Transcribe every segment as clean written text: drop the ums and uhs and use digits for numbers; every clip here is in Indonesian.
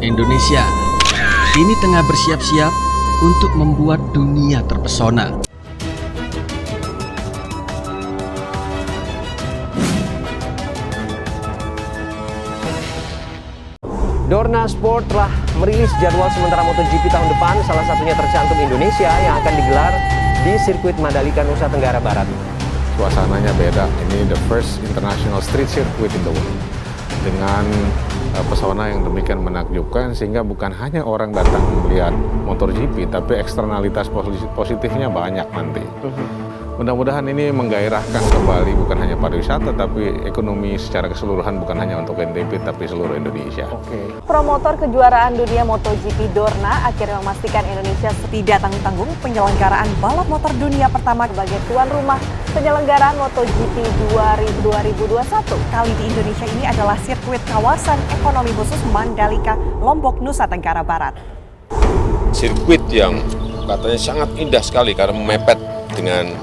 Indonesia kini tengah bersiap-siap untuk membuat dunia terpesona. Dorna Sport telah merilis jadwal sementara MotoGP tahun depan, salah satunya tercantum Indonesia yang akan digelar di sirkuit Mandalika, Nusa Tenggara Barat. Suasananya beda, ini the first international street circuit in the world. Dengan pesona yang demikian menakjubkan, sehingga bukan hanya orang datang melihat MotoGP, tapi eksternalitas positifnya banyak nanti. Mudah-mudahan ini menggairahkan kembali bukan hanya pariwisata, tapi ekonomi secara keseluruhan, bukan hanya untuk NTB, tapi seluruh Indonesia. Promotor kejuaraan dunia MotoGP Dorna akhirnya memastikan Indonesia tidak tanggung-tanggung penyelenggaraan balap motor dunia pertama sebagai tuan rumah penyelenggaraan MotoGP 2021. Kali di Indonesia ini adalah sirkuit kawasan ekonomi khusus Mandalika, Lombok, Nusa Tenggara Barat. Sirkuit yang katanya sangat indah sekali karena mepet dengan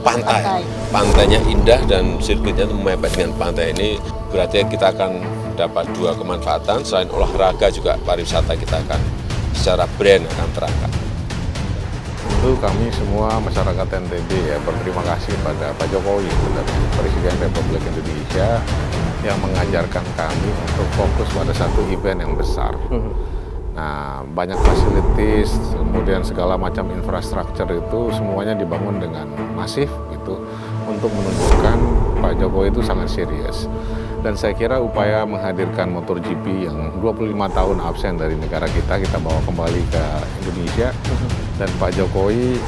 pantai. Pantainya indah dan sirkuitnya itu mepet dengan pantai. Ini berarti kita akan dapat dua kemanfaatan, selain olahraga juga pariwisata kita akan secara brand akan terangkat. Tentu kami semua masyarakat NTB berterima kasih pada Pak Jokowi sebenarnya, Presiden Republik Indonesia, yang mengajarkan kami untuk fokus pada satu event yang besar. Nah, banyak fasilitas, kemudian segala macam infrastruktur itu semuanya dibangun dengan masif gitu, untuk menunjukkan Pak Jokowi itu sangat serius. Dan saya kira upaya menghadirkan MotoGP yang 25 tahun absen dari negara kita bawa kembali ke Indonesia, dan Pak Jokowi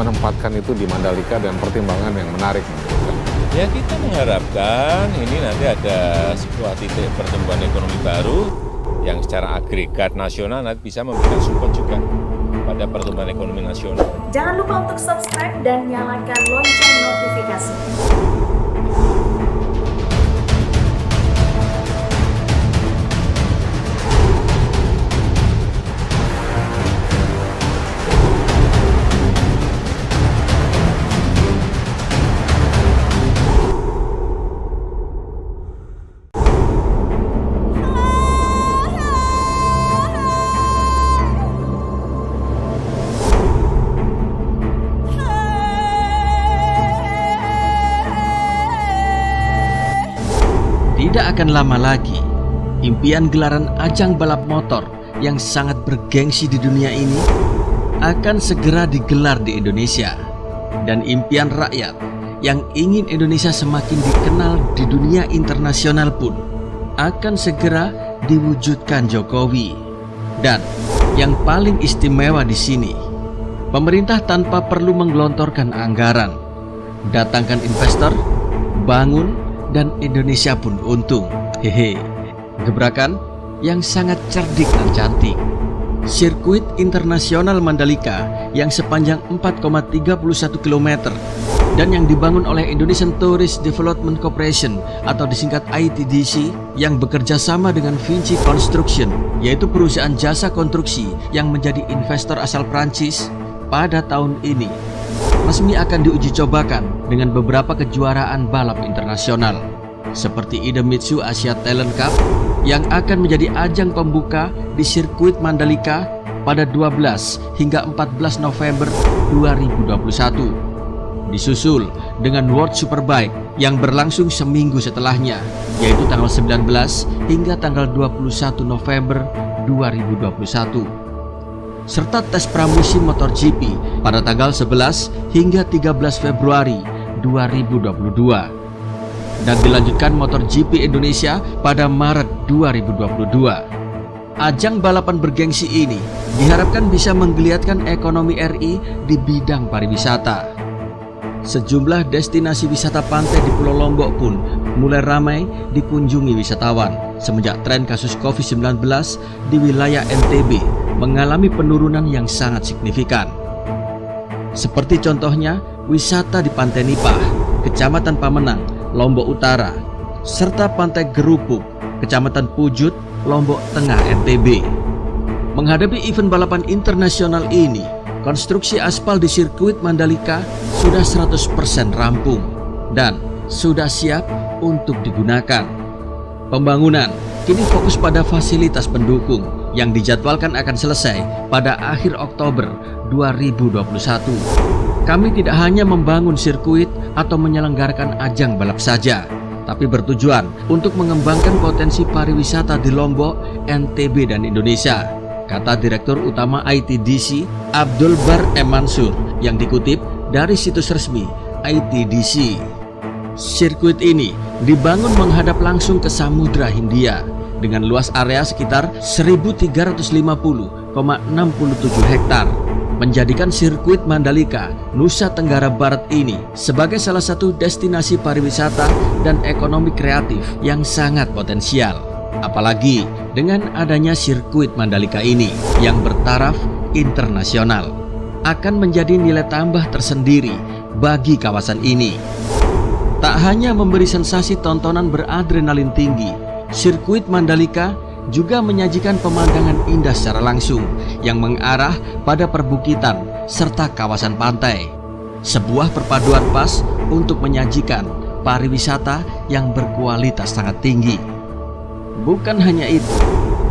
menempatkan itu di Mandalika dengan pertimbangan yang menarik menurut kami. Ya, kita mengharapkan ini nanti ada sebuah titik pertumbuhan ekonomi baru yang secara agregat nasional nanti bisa memberikan support juga pada pertumbuhan ekonomi nasional. Jangan lupa untuk subscribe dan nyalakan lonceng notifikasi. Tidak akan lama lagi, impian gelaran ajang balap motor yang sangat bergengsi di dunia ini akan segera digelar di Indonesia. Dan impian rakyat yang ingin Indonesia semakin dikenal di dunia internasional pun akan segera diwujudkan Jokowi. Dan yang paling istimewa di sini, pemerintah tanpa perlu menggelontorkan anggaran, datangkan investor, bangun, dan Indonesia pun untung. Gebrakan yang sangat cerdik dan cantik. Sirkuit Internasional Mandalika yang sepanjang 4,31 km dan yang dibangun oleh Indonesian Tourist Development Corporation atau disingkat ITDC, yang bekerja sama dengan Vinci Construction, yaitu perusahaan jasa konstruksi yang menjadi investor asal Prancis, pada tahun ini resmi akan diuji cobakan dengan beberapa kejuaraan balap internasional seperti Idemitsu Asia Talent Cup yang akan menjadi ajang pembuka di sirkuit Mandalika pada 12 hingga 14 November 2021. Disusul dengan World Superbike yang berlangsung seminggu setelahnya, yaitu tanggal 19 hingga tanggal 21 November 2021. Serta tes pramusim MotoGP pada tanggal 11 hingga 13 Februari 2022. Dan dilanjutkan MotoGP Indonesia pada Maret 2022. Ajang balapan bergengsi ini diharapkan bisa menggeliatkan ekonomi RI di bidang pariwisata. Sejumlah destinasi wisata pantai di Pulau Lombok pun mulai ramai dikunjungi wisatawan semenjak tren kasus COVID-19 di wilayah NTB mengalami penurunan yang sangat signifikan. Seperti contohnya wisata di Pantai Nipah, Kecamatan Pamenang, Lombok Utara, serta Pantai Gerupuk, Kecamatan Pujut, Lombok Tengah, NTB. Menghadapi event balapan internasional ini, konstruksi aspal di sirkuit Mandalika sudah 100% rampung dan sudah siap untuk digunakan. Pembangunan kini fokus pada fasilitas pendukung yang dijadwalkan akan selesai pada akhir Oktober 2021. Kami tidak hanya membangun sirkuit atau menyelenggarakan ajang balap saja, tapi bertujuan untuk mengembangkan potensi pariwisata di Lombok, NTB, dan Indonesia, kata Direktur Utama ITDC Abdul Bar M. Mansur yang dikutip dari situs resmi ITDC. Sirkuit ini dibangun menghadap langsung ke Samudra Hindia dengan luas area sekitar 1.350,67 hektar, menjadikan sirkuit Mandalika, Nusa Tenggara Barat ini sebagai salah satu destinasi pariwisata dan ekonomi kreatif yang sangat potensial. Apalagi dengan adanya sirkuit Mandalika ini yang bertaraf internasional, akan menjadi nilai tambah tersendiri bagi kawasan ini. Tak hanya memberi sensasi tontonan beradrenalin tinggi, sirkuit Mandalika juga menyajikan pemandangan indah secara langsung yang mengarah pada perbukitan serta kawasan pantai. Sebuah perpaduan pas untuk menyajikan pariwisata yang berkualitas sangat tinggi. Bukan hanya itu,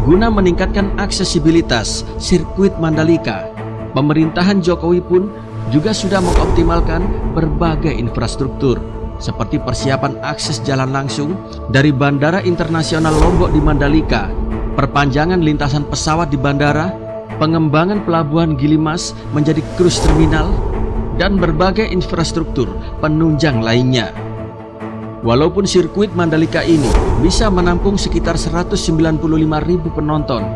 guna meningkatkan aksesibilitas sirkuit Mandalika, pemerintahan Jokowi pun juga sudah mengoptimalkan berbagai infrastruktur seperti persiapan akses jalan langsung dari Bandara Internasional Lombok di Mandalika, perpanjangan lintasan pesawat di bandara, pengembangan pelabuhan Gilimas menjadi cruise terminal, dan berbagai infrastruktur penunjang lainnya. Walaupun sirkuit Mandalika ini bisa menampung sekitar 195.000 penonton,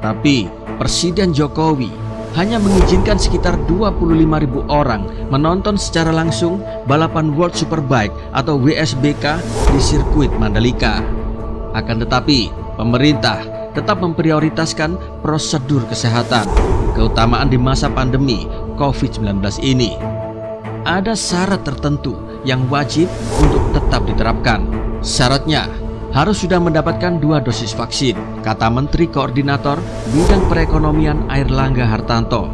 tapi Presiden Jokowi hanya mengizinkan sekitar 25.000 orang menonton secara langsung balapan World Superbike atau WSBK di sirkuit Mandalika. Akan tetapi, pemerintah tetap memprioritaskan prosedur kesehatan, keutamaan di masa pandemi COVID-19 ini. Ada syarat tertentu yang wajib untuk tetap diterapkan. Syaratnya harus sudah mendapatkan 2 dosis vaksin, kata Menteri Koordinator Bidang Perekonomian Airlangga Hartarto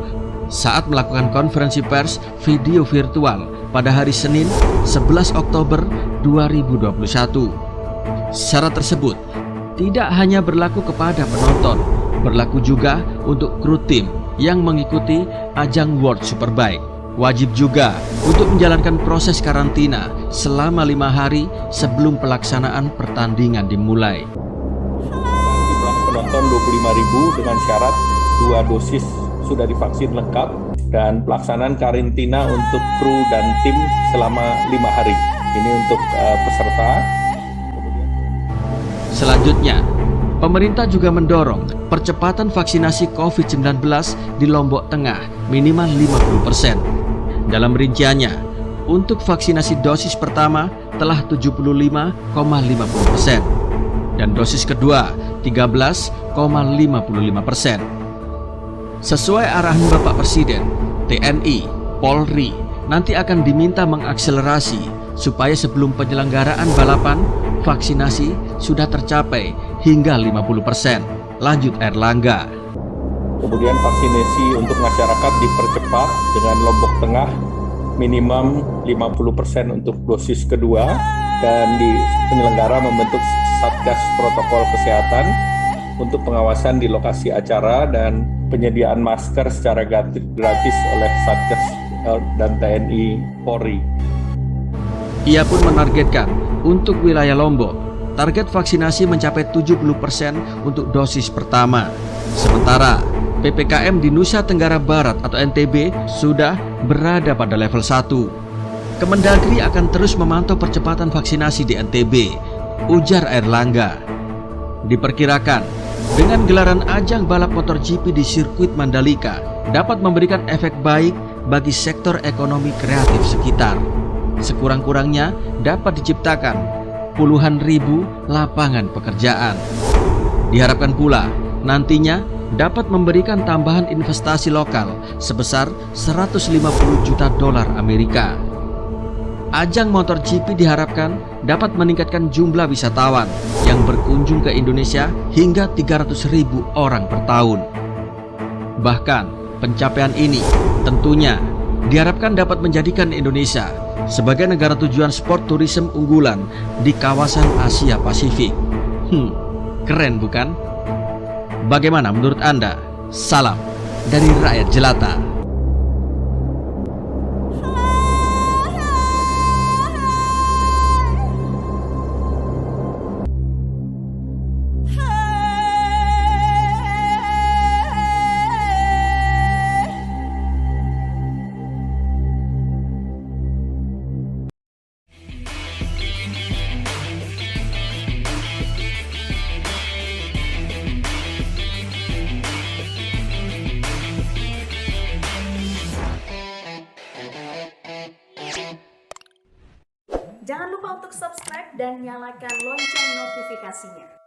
saat melakukan konferensi pers video virtual pada hari Senin 11 Oktober 2021. Syarat tersebut tidak hanya berlaku kepada penonton, berlaku juga untuk kru tim yang mengikuti ajang World Superbike. Wajib juga untuk menjalankan proses karantina selama 5 hari sebelum pelaksanaan pertandingan dimulai. Jumlah penonton 25.000 dengan syarat 2 dosis sudah divaksin lengkap dan pelaksanaan karantina untuk kru dan tim selama 5 hari. Ini untuk peserta. Selanjutnya, pemerintah juga mendorong percepatan vaksinasi COVID-19 di Lombok Tengah minimal 50%. Dalam rinciannya, untuk vaksinasi dosis pertama telah 75,50% dan dosis kedua 13,55%. Sesuai arahan Bapak Presiden, TNI, Polri nanti akan diminta mengakselerasi supaya sebelum penyelenggaraan balapan, vaksinasi sudah tercapai hingga 50%. Lanjut Erlangga. Kemudian vaksinasi untuk masyarakat dipercepat dengan Lombok Tengah minimum 50% untuk dosis kedua, dan di penyelenggara membentuk Satgas Protokol Kesehatan untuk pengawasan di lokasi acara dan penyediaan masker secara gratis oleh Satgas dan TNI Polri. Ia pun menargetkan untuk wilayah Lombok, target vaksinasi mencapai 70% untuk dosis pertama. Sementara PPKM di Nusa Tenggara Barat atau NTB sudah berada pada level 1. Kemendagri akan terus memantau percepatan vaksinasi di NTB, ujar Erlangga. Diperkirakan, dengan gelaran ajang balap motor GP di sirkuit Mandalika dapat memberikan efek baik bagi sektor ekonomi kreatif sekitar. Sekurang-kurangnya dapat diciptakan puluhan ribu lapangan pekerjaan. Diharapkan pula nantinya dapat memberikan tambahan investasi lokal sebesar 150 juta dolar Amerika. Ajang motor GP diharapkan dapat meningkatkan jumlah wisatawan yang berkunjung ke Indonesia hingga 300.000 orang per tahun. Bahkan pencapaian ini tentunya diharapkan dapat menjadikan Indonesia sebagai negara tujuan sport tourism unggulan di kawasan Asia Pasifik Keren bukan? Bagaimana menurut Anda? Salam dari rakyat jelata. Jangan lupa untuk subscribe dan nyalakan lonceng notifikasinya.